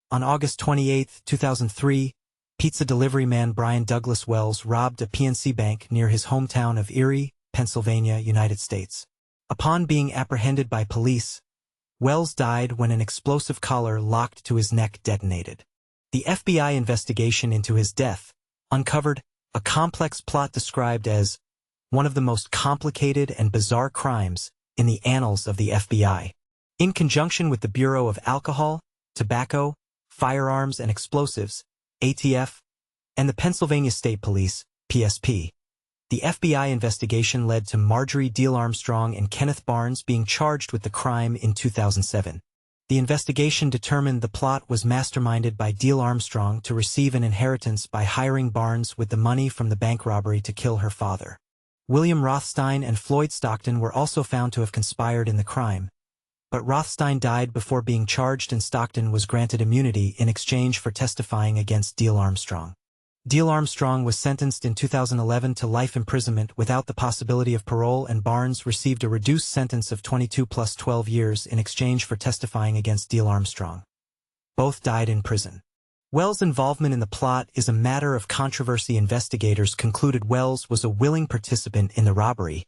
On August 28, 2003, pizza delivery man Brian Douglas Wells robbed a PNC bank near his hometown of Erie, Pennsylvania, United States. Upon being apprehended by police, Wells died when an explosive collar locked to his neck detonated. The FBI investigation into his death uncovered a complex plot described as one of the most complicated and bizarre crimes in the annals of the FBI. In conjunction with the Bureau of Alcohol, Tobacco, Firearms and Explosives, ATF, and the Pennsylvania State Police, PSP. The FBI investigation led to Marjorie Diehl Armstrong and Kenneth Barnes being charged with the crime in 2007. The investigation determined the plot was masterminded by Diehl Armstrong to receive an inheritance by hiring Barnes with the money from the bank robbery to kill her father. William Rothstein and Floyd Stockton were also found to have conspired in the crime, but Rothstein died before being charged and Stockton was granted immunity in exchange for testifying against Diehl Armstrong. Diehl Armstrong was sentenced in 2011 to life imprisonment without the possibility of parole, and Barnes received a reduced sentence of 22 plus 12 years in exchange for testifying against Diehl Armstrong. Both died in prison. Wells' involvement in the plot is a matter of controversy. Investigators concluded Wells was a willing participant in the robbery,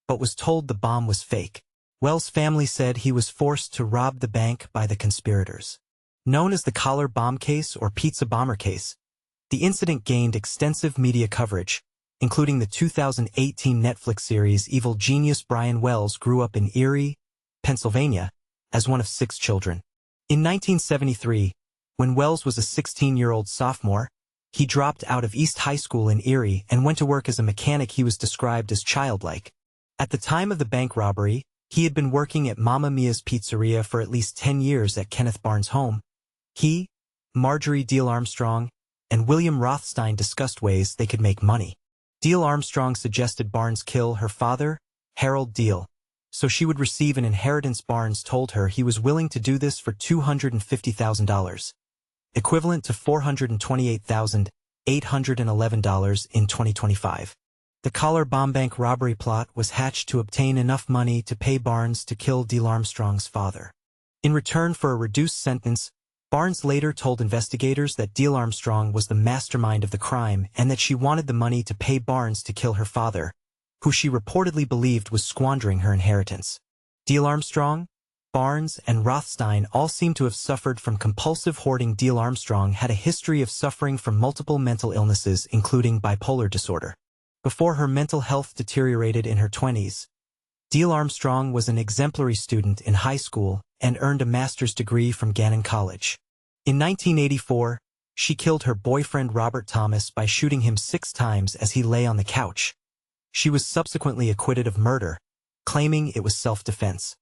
but was told the bomb was fake. Wells' family said he was forced to rob the bank by the conspirators. Known as the collar bomb case or pizza bomber case, the incident gained extensive media coverage, including the 2018 Netflix series Evil Genius. Brian Wells grew up in Erie, Pennsylvania, as one of 6 children. In 1973, when Wells was a 16-year-old sophomore, he dropped out of East High School in Erie and went to work as a mechanic. He was described as childlike. At the time of the bank robbery, he had been working at Mamma Mia's Pizzeria for at least 10 years at Kenneth Barnes' home. He, Marjorie Diehl Armstrong, and William Rothstein discussed ways they could make money. Diehl Armstrong suggested Barnes kill her father, Harold Diehl, so she would receive an inheritance. Barnes told her he was willing to do this for $250,000, equivalent to $428,811 in 2025. The collar bomb bank robbery plot was hatched to obtain enough money to pay Barnes to kill Diehl Armstrong's father. In return for a reduced sentence, Barnes later told investigators that Diehl Armstrong was the mastermind of the crime and that she wanted the money to pay Barnes to kill her father, who she reportedly believed was squandering her inheritance. Diehl Armstrong, Barnes, and Rothstein all seem to have suffered from compulsive hoarding. Diehl Armstrong had a history of suffering from multiple mental illnesses, including bipolar disorder. Before her mental health deteriorated in her 20s, Diehl Armstrong was an exemplary student in high school and earned a master's degree from Gannon College. In 1984, she killed her boyfriend Robert Thomas by shooting him 6 times as he lay on the couch. She was subsequently acquitted of murder, claiming it was self-defense.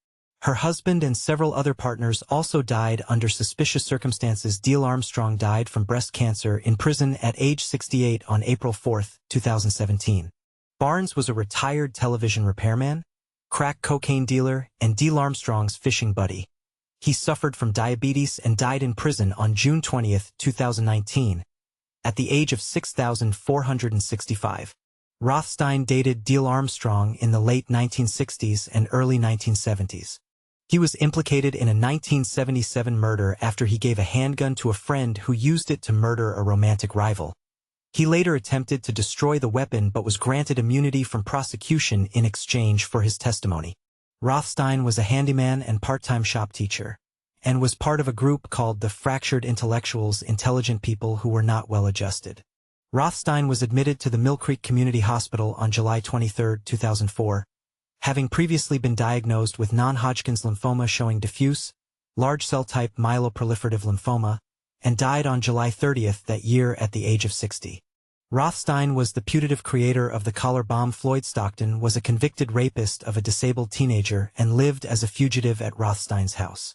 Her husband and several other partners also died under suspicious circumstances. Diehl Armstrong died from breast cancer in prison at age 68 on April 4, 2017. Barnes was a retired television repairman, crack cocaine dealer, and Diehl Armstrong's fishing buddy. He suffered from diabetes and died in prison on June 20, 2019, at the age of 6,465. Rothstein dated Diehl Armstrong in the late 1960s and early 1970s. He was implicated in a 1977 murder after he gave a handgun to a friend who used it to murder a romantic rival. He later attempted to destroy the weapon but was granted immunity from prosecution in exchange for his testimony. Rothstein was a handyman and part-time shop teacher, and was part of a group called the Fractured Intellectuals, intelligent people who were not well-adjusted. Rothstein was admitted to the Mill Creek Community Hospital on July 23, 2004, having previously been diagnosed with non-Hodgkin's lymphoma showing diffuse, large cell-type myeloproliferative lymphoma, and died on July 30 that year at the age of 60. Rothstein was the putative creator of the collar bomb. Floyd Stockton was a convicted rapist of a disabled teenager and lived as a fugitive at Rothstein's house.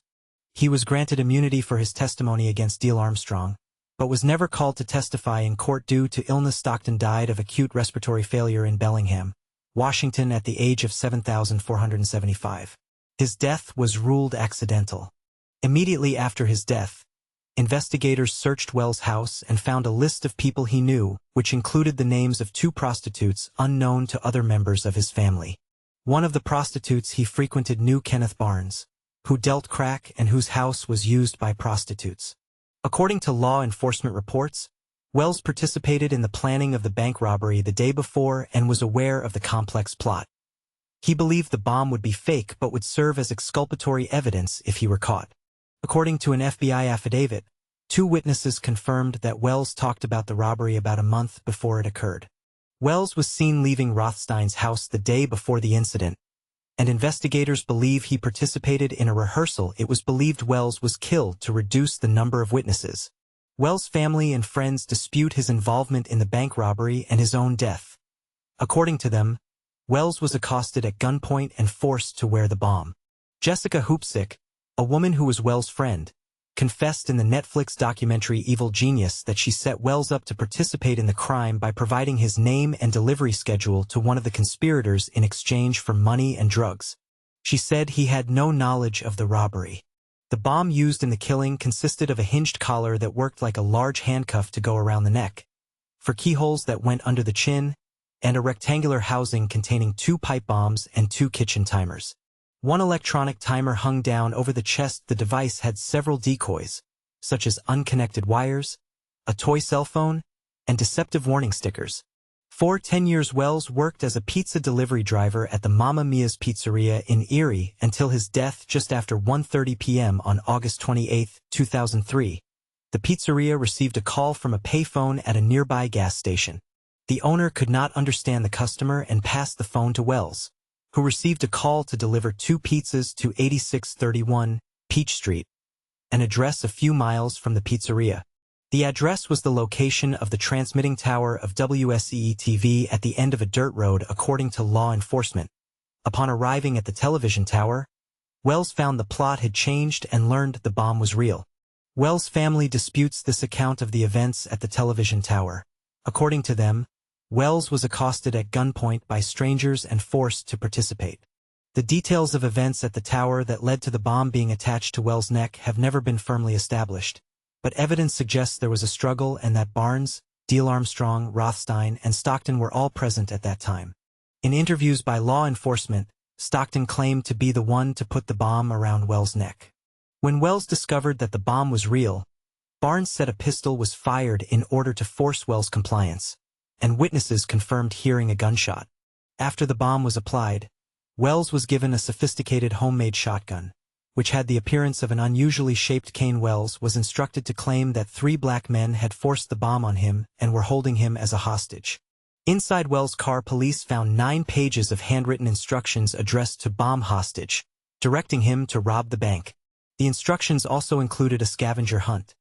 He was granted immunity for his testimony against Diehl Armstrong, but was never called to testify in court due to illness. Stockton died of acute respiratory failure in Bellingham, Washington at the age of 7,475. His death was ruled accidental. Immediately after his death, investigators searched Wells' house and found a list of people he knew, which included the names of 2 prostitutes unknown to other members of his family. One of the prostitutes he frequented knew Kenneth Barnes, who dealt crack and whose house was used by prostitutes. According to law enforcement reports, Wells participated in the planning of the bank robbery the day before and was aware of the complex plot. He believed the bomb would be fake but would serve as exculpatory evidence if he were caught. According to an FBI affidavit, 2 witnesses confirmed that Wells talked about the robbery about a month before it occurred. Wells was seen leaving Rothstein's house the day before the incident, and investigators believe he participated in a rehearsal. It was believed Wells was killed to reduce the number of witnesses. Wells' family and friends dispute his involvement in the bank robbery and his own death. According to them, Wells was accosted at gunpoint and forced to wear the bomb. Jessica Hoopsick, a woman who was Wells' friend, confessed in the Netflix documentary Evil Genius that she set Wells up to participate in the crime by providing his name and delivery schedule to one of the conspirators in exchange for money and drugs. She said he had no knowledge of the robbery. The bomb used in the killing consisted of a hinged collar that worked like a large handcuff to go around the neck, for keyholes that went under the chin, and a rectangular housing containing 2 pipe bombs and 2 kitchen timers. One electronic timer hung down over the chest. The device had several decoys, such as unconnected wires, a toy cell phone, and deceptive warning stickers. For 10 years, Wells worked as a pizza delivery driver at the Mamma Mia's Pizzeria in Erie until his death just after 1:30 p.m. on August 28, 2003. The pizzeria received a call from a payphone at a nearby gas station. The owner could not understand the customer and passed the phone to Wells, who received a call to deliver 2 pizzas to 8631 Peach Street, an address a few miles from the pizzeria. The address was the location of the transmitting tower of WSEE-TV at the end of a dirt road, according to law enforcement. Upon arriving at the television tower, Wells found the plot had changed and learned the bomb was real. Wells' family disputes this account of the events at the television tower. According to them, Wells was accosted at gunpoint by strangers and forced to participate. The details of events at the tower that led to the bomb being attached to Wells' neck have never been firmly established, but evidence suggests there was a struggle and that Barnes, Deal Armstrong, Rothstein, and Stockton were all present at that time. In interviews by law enforcement, Stockton claimed to be the one to put the bomb around Wells' neck. When Wells discovered that the bomb was real, Barnes said a pistol was fired in order to force Wells' compliance, and witnesses confirmed hearing a gunshot. After the bomb was applied, Wells was given a sophisticated homemade shotgun, which had the appearance of an unusually shaped cane. Wells was instructed to claim that 3 black men had forced the bomb on him and were holding him as a hostage. Inside Wells' car, police found 9 pages of handwritten instructions addressed to bomb hostage, directing him to rob the bank. The instructions also included a scavenger hunt,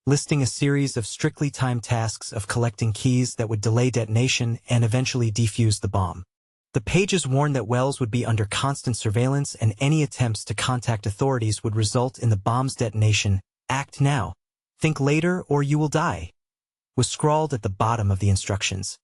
listing a series of strictly timed tasks of collecting keys that would delay detonation and eventually defuse the bomb. The pages warned that Wells would be under constant surveillance and any attempts to contact authorities would result in the bomb's detonation. "Act now. Think later or you will die," was scrawled at the bottom of the instructions.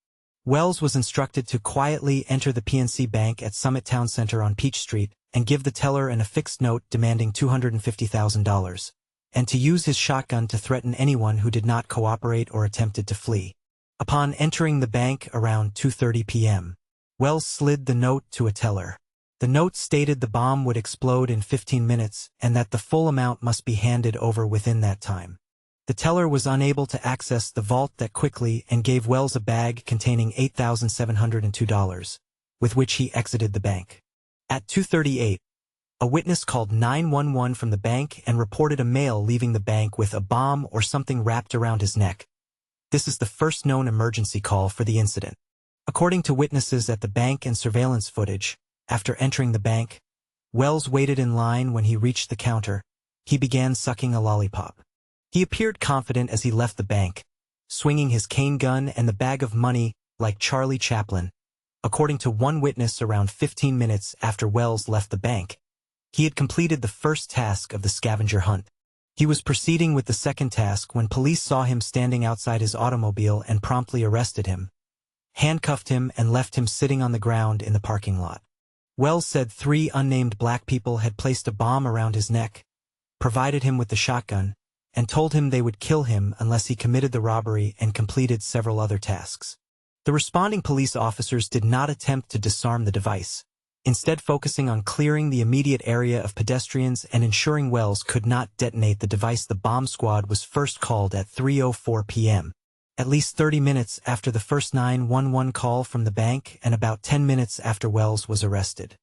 Wells was instructed to quietly enter the PNC Bank at Summit Town Center on Peach Street and give the teller an affixed note demanding $250,000, and to use his shotgun to threaten anyone who did not cooperate or attempted to flee. Upon entering the bank around 2:30 p.m., Wells slid the note to a teller. The note stated the bomb would explode in 15 minutes and that the full amount must be handed over within that time. The teller was unable to access the vault that quickly and gave Wells a bag containing $8,702, with which he exited the bank. At 2:38, a witness called 911 from the bank and reported a male leaving the bank with a bomb or something wrapped around his neck. This is the first known emergency call for the incident. According to witnesses at the bank and surveillance footage, after entering the bank, Wells waited in line. When he reached the counter, he began sucking a lollipop. He appeared confident as he left the bank, swinging his cane gun and the bag of money like Charlie Chaplin. According to one witness, around 15 minutes after Wells left the bank, he had completed the first task of the scavenger hunt. He was proceeding with the second task when police saw him standing outside his automobile and promptly arrested him, handcuffed him, and left him sitting on the ground in the parking lot. Wells said 3 unnamed black people had placed a bomb around his neck, provided him with the shotgun, and told him they would kill him unless he committed the robbery and completed several other tasks. The responding police officers did not attempt to disarm the device. instead focusing on clearing the immediate area of pedestrians and ensuring Wells could not detonate the device. The bomb squad was first called at 3:04 p.m., at least 30 minutes after the first 911 call from the bank and about 10 minutes after Wells was arrested.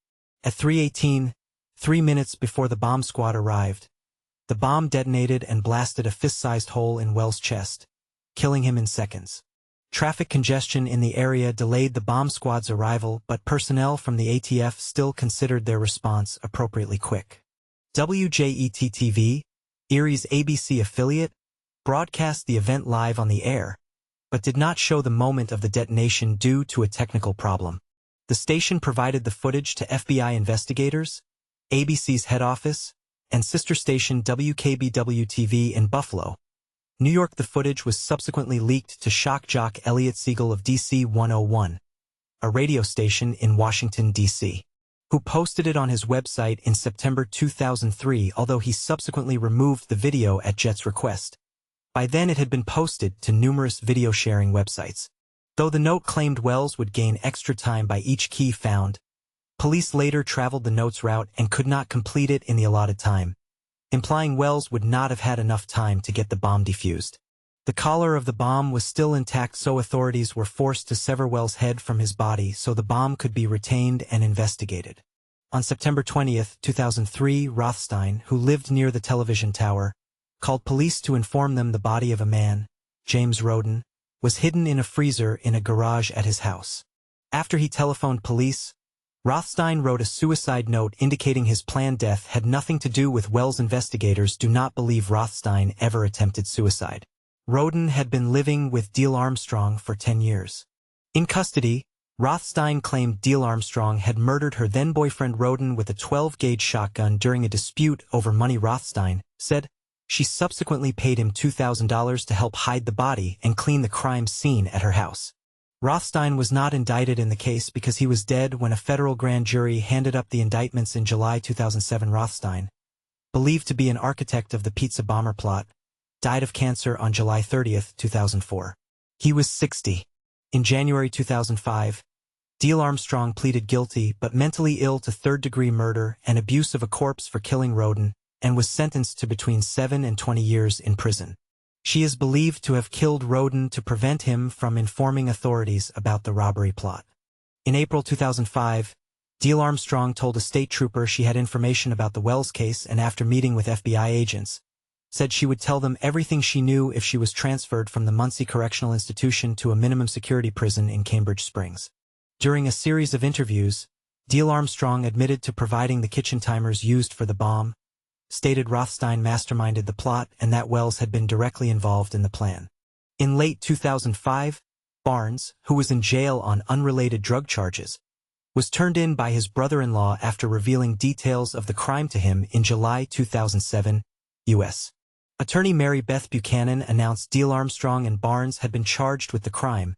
At 3:18, 3 minutes before the bomb squad arrived, the bomb detonated and blasted a fist-sized hole in Wells' chest, killing him in seconds. Traffic congestion in the area delayed the bomb squad's arrival, but personnel from the ATF still considered their response appropriately quick. WJET-TV, Erie's ABC affiliate, broadcast the event live on the air, but did not show the moment of the detonation due to a technical problem. The station provided the footage to FBI investigators, ABC's head office, and sister station WKBW-TV in Buffalo, New York. The footage was subsequently leaked to shock jock Elliot Siegel of DC 101, a radio station in Washington, D.C., who posted it on his website in September 2003, although he subsequently removed the video at Jet's request. By then it had been posted to numerous video-sharing websites. Though the note claimed Wells would gain extra time by each key found, police later traveled the note's route and could not complete it in the allotted time, implying Wells would not have had enough time to get the bomb defused. The collar of the bomb was still intact, so authorities were forced to sever Wells' head from his body so the bomb could be retained and investigated. On September 20, 2003, Rothstein, who lived near the television tower, called police to inform them the body of a man, James Roden, was hidden in a freezer in a garage at his house. After he telephoned police, Rothstein wrote a suicide note indicating his planned death had nothing to do with Wells. Investigators do not believe Rothstein ever attempted suicide. Roden had been living with Diehl Armstrong for 10 years. In custody, Rothstein claimed Diehl Armstrong had murdered her then-boyfriend Roden with a 12-gauge shotgun during a dispute over money. Rothstein said she subsequently paid him $2,000 to help hide the body and clean the crime scene at her house. Rothstein was not indicted in the case because he was dead when a federal grand jury handed up the indictments in July 2007. Rothstein, believed to be an architect of the pizza bomber plot, died of cancer on July 30, 2004. He was 60. In January 2005, Diehl Armstrong pleaded guilty but mentally ill to third-degree murder and abuse of a corpse for killing Roden, and was sentenced to between 7 and 20 years in prison. She is believed to have killed Roden to prevent him from informing authorities about the robbery plot. In April 2005, Diehl Armstrong told a state trooper she had information about the Wells case, and after meeting with FBI agents, said she would tell them everything she knew if she was transferred from the Muncie Correctional Institution to a minimum security prison in Cambridge Springs. During a series of interviews, Diehl Armstrong admitted to providing the kitchen timers used for the bomb, stated Rothstein masterminded the plot and that Wells had been directly involved in the plan. In late 2005, Barnes, who was in jail on unrelated drug charges, was turned in by his brother-in-law after revealing details of the crime to him in July 2007, U.S. Attorney Mary Beth Buchanan announced Diehl Armstrong and Barnes had been charged with the crime,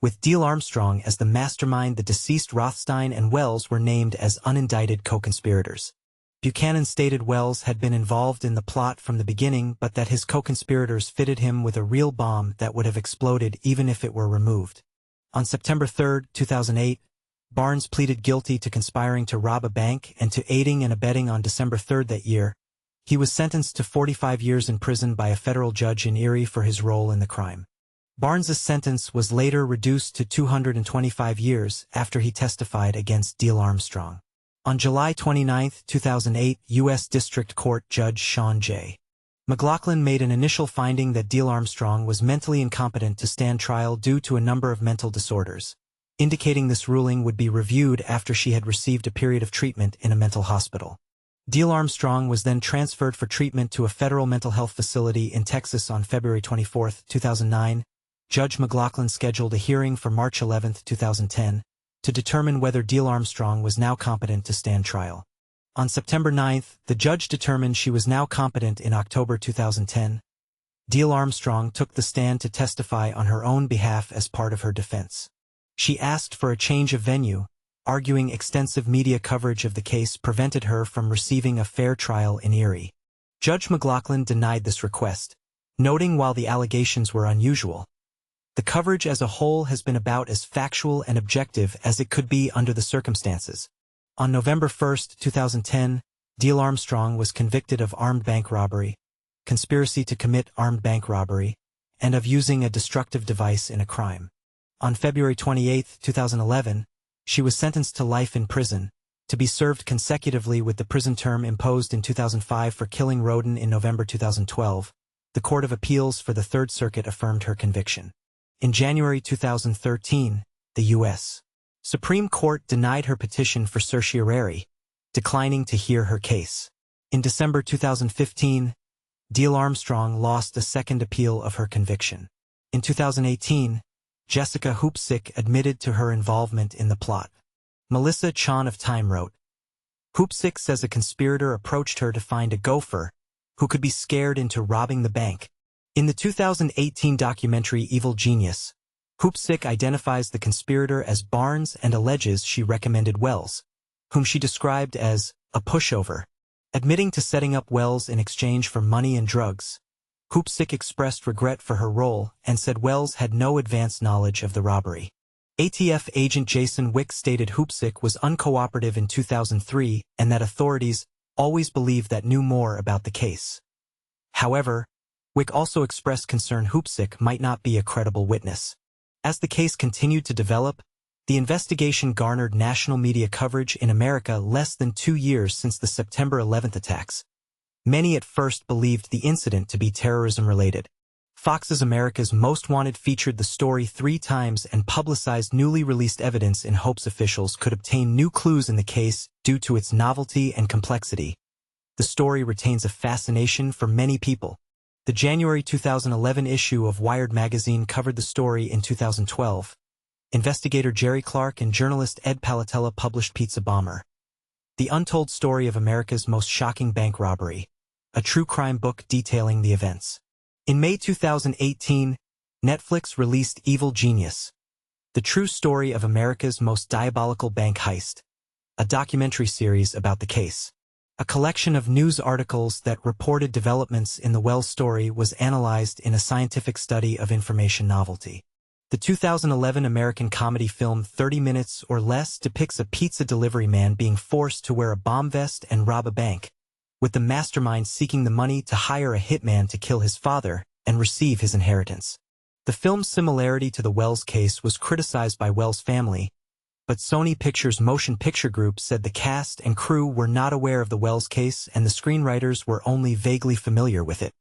with Diehl Armstrong as the mastermind. The deceased Rothstein and Wells were named as unindicted co-conspirators. Buchanan stated Wells had been involved in the plot from the beginning, but that his co-conspirators fitted him with a real bomb that would have exploded even if it were removed. On September 3, 2008, Barnes pleaded guilty to conspiring to rob a bank and to aiding and abetting. On December 3 that year, he was sentenced to 45 years in prison by a federal judge in Erie for his role in the crime. Barnes's sentence was later reduced to 225 years after he testified against Diehl Armstrong. On July 29, 2008, U.S. District Court Judge Sean J. McLaughlin made an initial finding that Diehl Armstrong was mentally incompetent to stand trial due to a number of mental disorders, indicating this ruling would be reviewed after she had received a period of treatment in a mental hospital. Diehl Armstrong was then transferred for treatment to a federal mental health facility in Texas on February 24, 2009. Judge McLaughlin scheduled a hearing for March 11, 2010, to determine whether Diehl Armstrong was now competent to stand trial. On September 9, the judge determined she was now competent. In October 2010, Diehl Armstrong took the stand to testify on her own behalf as part of her defense. She asked for a change of venue, arguing extensive media coverage of the case prevented her from receiving a fair trial in Erie. Judge McLaughlin denied this request, noting while the allegations were unusual, the coverage as a whole has been about as factual and objective as it could be under the circumstances. On November 1, 2010, Neil Armstrong was convicted of armed bank robbery, conspiracy to commit armed bank robbery, and of using a destructive device in a crime. On February 28, 2011, she was sentenced to life in prison, to be served consecutively with the prison term imposed in 2005 for killing Roden in November 2012. The Court of Appeals for the Third Circuit affirmed her conviction. In January 2013, the U.S. Supreme Court denied her petition for certiorari, declining to hear her case. In December 2015, Neil Armstrong lost a second appeal of her conviction. In 2018, Jessica Hoopsick admitted to her involvement in the plot. Melissa Chan of Time wrote, Hoopsick says a conspirator approached her to find a gopher who could be scared into robbing the bank. In the 2018 documentary Evil Genius, Hoopsick identifies the conspirator as Barnes and alleges she recommended Wells, whom she described as a pushover. Admitting to setting up Wells in exchange for money and drugs, Hoopsick expressed regret for her role and said Wells had no advance knowledge of the robbery. ATF agent Jason Wick stated Hoopsick was uncooperative in 2003 and that authorities always believed that knew more about the case. However, Wick also expressed concern Hoopsick might not be a credible witness. As the case continued to develop, the investigation garnered national media coverage in America less than 2 years since the September 11th attacks. Many at first believed the incident to be terrorism-related. Fox's America's Most Wanted featured the story 3 times and publicized newly released evidence in hopes officials could obtain new clues in the case due to its novelty and complexity. The story retains a fascination for many people. The January 2011 issue of Wired magazine covered the story in 2012. Investigator Jerry Clark and journalist Ed Palatella published Pizza Bomber, The Untold Story of America's Most Shocking Bank Robbery, a true crime book detailing the events. In May 2018, Netflix released Evil Genius, The True Story of America's Most Diabolical Bank Heist, a documentary series about the case. A collection of news articles that reported developments in the Wells story was analyzed in a scientific study of information novelty. The 2011 American comedy film 30 Minutes or Less depicts a pizza delivery man being forced to wear a bomb vest and rob a bank, with the mastermind seeking the money to hire a hitman to kill his father and receive his inheritance. The film's similarity to the Wells case was criticized by Wells' family, but Sony Pictures Motion Picture Group said the cast and crew were not aware of the Wells case and the screenwriters were only vaguely familiar with it.